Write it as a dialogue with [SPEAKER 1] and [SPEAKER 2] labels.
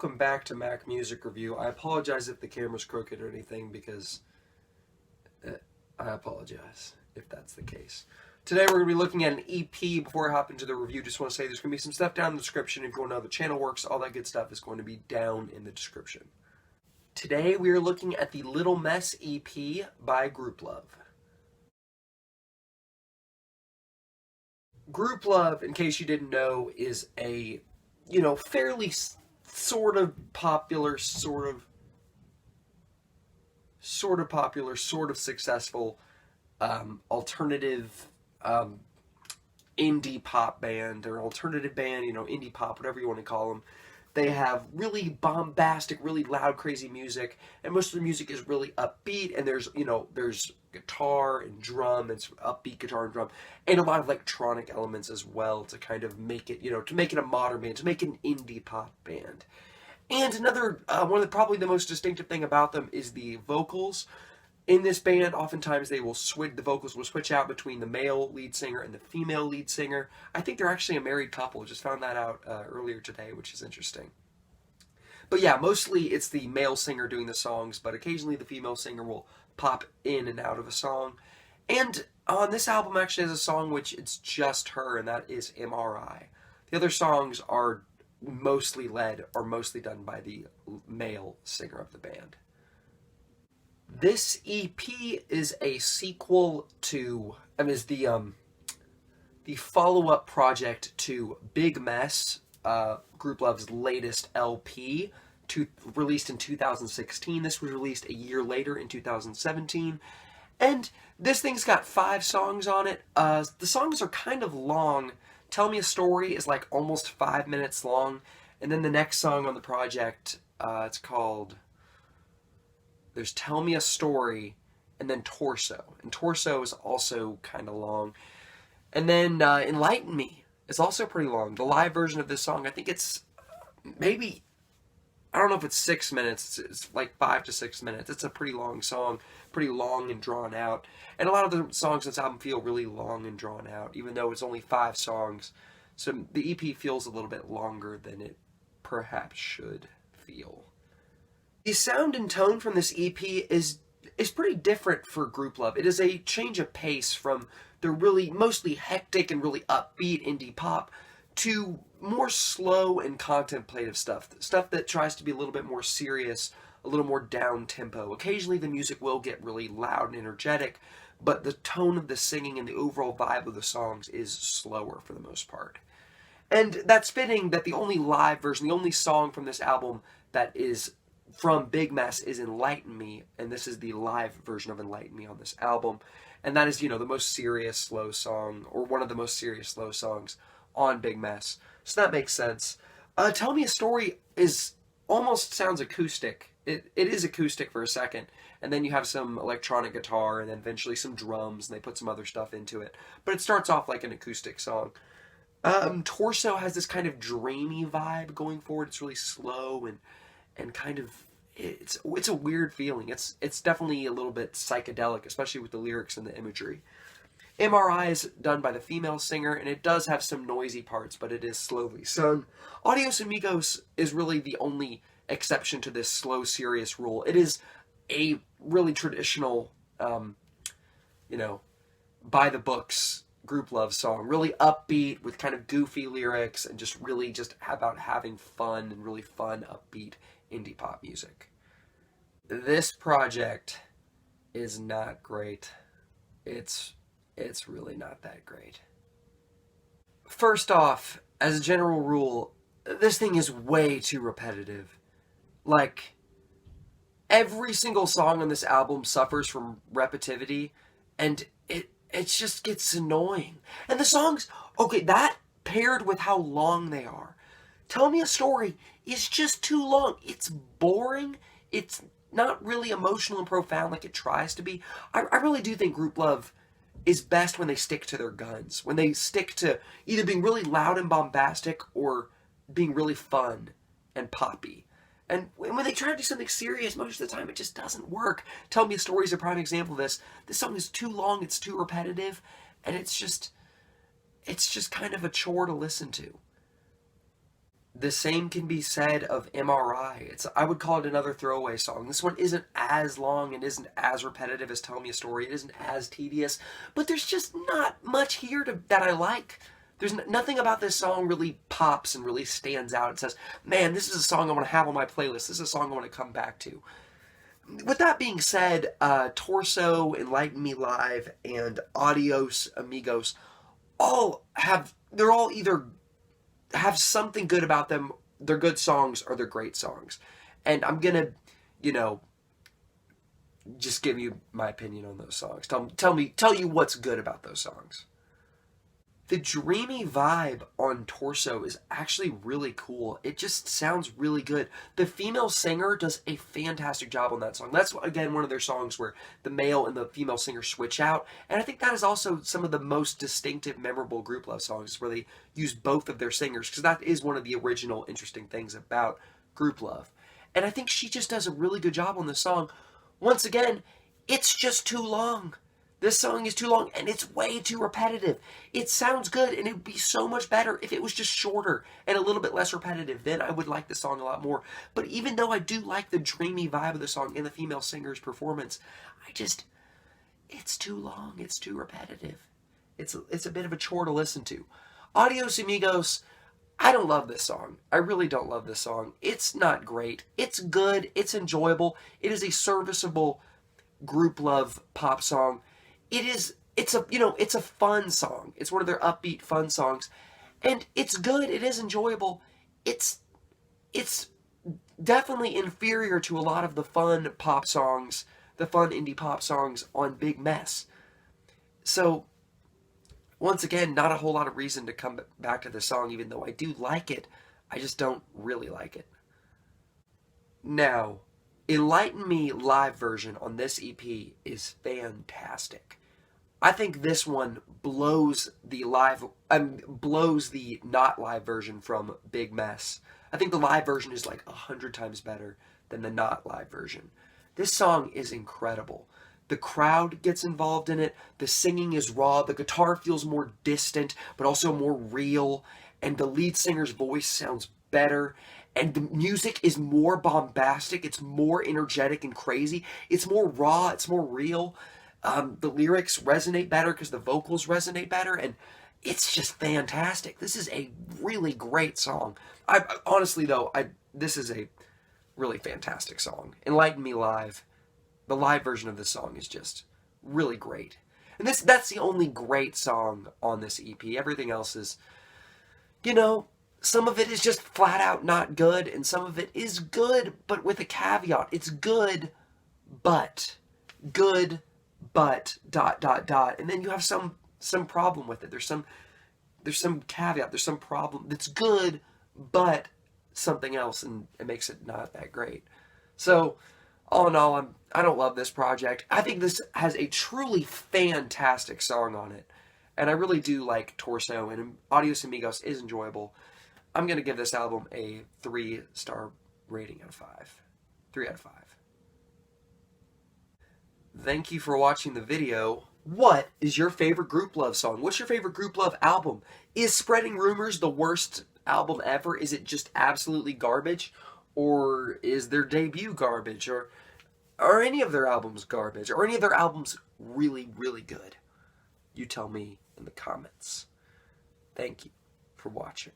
[SPEAKER 1] welcome back to Mac Music Review. I apologize if the camera's crooked or anything because I apologize if that's the case. Today we're going to be looking at an EP. Before I hop into the review, just want to say there's going to be some stuff down in the description. If you want to know how the channel works, all that good stuff is going to be down in the description. Today we are looking at the Little Mess EP by Grouplove. Grouplove, in case you didn't know, is a, fairly sort of popular, sort of successful alternative indie pop band, or alternative band, indie pop, whatever you want to call them. They have really bombastic, really loud, crazy music, and most of the music is really upbeat, and there's guitar and drum, and upbeat guitar and drum, and a lot of electronic elements as well to kind of make it, to make it a modern band, to make it an indie pop band. And another, probably the most distinctive thing about them is the vocals. In this band, oftentimes the vocals will switch out between the male lead singer and the female lead singer. I think they're actually a married couple. Just found that out earlier today, which is interesting. But yeah, mostly it's the male singer doing the songs, but occasionally the female singer will pop in and out of a song. And on this album actually has a song which it's just her, and that is MRI. The other songs are mostly done by the male singer of the band. This EP is a sequel to, is the follow-up project to Big Mess, Grouplove's latest LP, released in 2016. This was released a year later in 2017. And this thing's got 5 songs on it. The songs are kind of long. Tell Me a Story is like almost 5 minutes long. And then the next song on the project, it's called... There's Tell Me a Story, and then Torso. And Torso is also kind of long. And then Enlighten Me is also pretty long. The live version of this song, I think it's maybe, I don't know if it's 6 minutes. It's like 5 to 6 minutes. It's a pretty long song, pretty long and drawn out. And a lot of the songs on this album feel really long and drawn out, even though it's only 5 songs. So the EP feels a little bit longer than it perhaps should feel. The sound and tone from this EP is pretty different for Grouplove. It is a change of pace from the really mostly hectic and really upbeat indie pop to more slow and contemplative stuff that tries to be a little bit more serious, a little more down tempo. Occasionally the music will get really loud and energetic, but the tone of the singing and the overall vibe of the songs is slower for the most part. And that's fitting that the only live version, the only song from this album that is from Big Mess is Enlighten Me, and this is the live version of Enlighten Me on this album. And that is, the most serious slow song, or one of the most serious slow songs on Big Mess. So that makes sense. Tell Me a Story almost sounds acoustic. It is acoustic for a second, and then you have some electronic guitar, and then eventually some drums, and they put some other stuff into it. But it starts off like an acoustic song. Torso has this kind of dreamy vibe going forward. It's really slow and kind of, it's a weird feeling. It's definitely a little bit psychedelic, especially with the lyrics and the imagery. MRI is done by the female singer, and it does have some noisy parts, but it is slowly sung. Adios Amigos is really the only exception to this slow, serious rule. It is a really traditional, by the books Grouplove song, really upbeat with kind of goofy lyrics and just about having fun and really fun, upbeat indie pop music. This project is not great. It's really not that great. First off, as a general rule, this thing is way too repetitive. Like, every single song on this album suffers from repetitivity, and it just gets annoying. And the songs, okay, that paired with how long they are. Tell Me a Story is just too long. It's boring. It's not really emotional and profound like it tries to be. I really do think Grouplove is best when they stick to their guns. When they stick to either being really loud and bombastic or being really fun and poppy. And when they try to do something serious, most of the time it just doesn't work. Tell Me a Story is a prime example of this. This song is too long, it's too repetitive, and it's just kind of a chore to listen to. The same can be said of MRI. I would call it another throwaway song. This one isn't as long and isn't as repetitive as Tell Me a Story. It isn't as tedious, but there's just not much here that I like. There's nothing about this song really pops and really stands out and says, man, this is a song I want to have on my playlist. This is a song I want to come back to. With that being said, Torso, Enlighten Me Live, and Adios Amigos they're all either have something good about them. They're good songs or they're great songs. And I'm gonna, just give you my opinion on those songs. Tell you what's good about those songs. The dreamy vibe on Torso is actually really cool. It just sounds really good. The female singer does a fantastic job on that song. That's, again, one of their songs where the male and the female singer switch out. And I think that is also some of the most distinctive, memorable Grouplove songs, where they use both of their singers, because that is one of the original interesting things about Grouplove. And I think she just does a really good job on this song. Once again, it's just too long. This song is too long, and it's way too repetitive. It sounds good, and it would be so much better if it was just shorter and a little bit less repetitive. Then I would like the song a lot more. But even though I do like the dreamy vibe of the song and the female singer's performance, it's too long. It's too repetitive. It's a bit of a chore to listen to. Adios Amigos, I don't love this song. I really don't love this song. It's not great. It's good. It's enjoyable. It is a serviceable Grouplove pop song. It's a fun song. It's one of their upbeat, fun songs. And it's good. It is enjoyable. It's definitely inferior to a lot of the fun pop songs, the fun indie pop songs on Big Mess. So, once again, not a whole lot of reason to come back to this song, even though I do like it. I just don't really like it. Now, Enlighten Me live version on this EP is fantastic. I think this one blows the not live version from Big Mess. I think the live version is like 100 times better than the not live version. This song is incredible. The crowd gets involved in it. The singing is raw. The guitar feels more distant, but also more real. And the lead singer's voice sounds better. And the music is more bombastic. It's more energetic and crazy. It's more raw. It's more real. The lyrics resonate better because the vocals resonate better. And it's just fantastic. This is a really great song. Honestly, though, this is a really fantastic song. Enlighten Me Live. The live version of this song is just really great. And that's the only great song on this EP. Everything else is, some of it is just flat out not good, and some of it is good, but with a caveat. It's good, but, and then you have some problem with it. There's some caveat, there's some problem that's good, but something else, and it makes it not that great. So, all in all, I don't love this project. I think this has a truly fantastic song on it, and I really do like Torso, and Adios Amigos is enjoyable. I'm going to give this album a 3-star rating out of 5. 3 out of 5. Thank you for watching the video. What is your favorite Grouplove song? What's your favorite Grouplove album? Is Spreading Rumors the worst album ever? Is it just absolutely garbage? Or is their debut garbage? Or are any of their albums garbage? Or any of their albums really, really good? You tell me in the comments. Thank you for watching.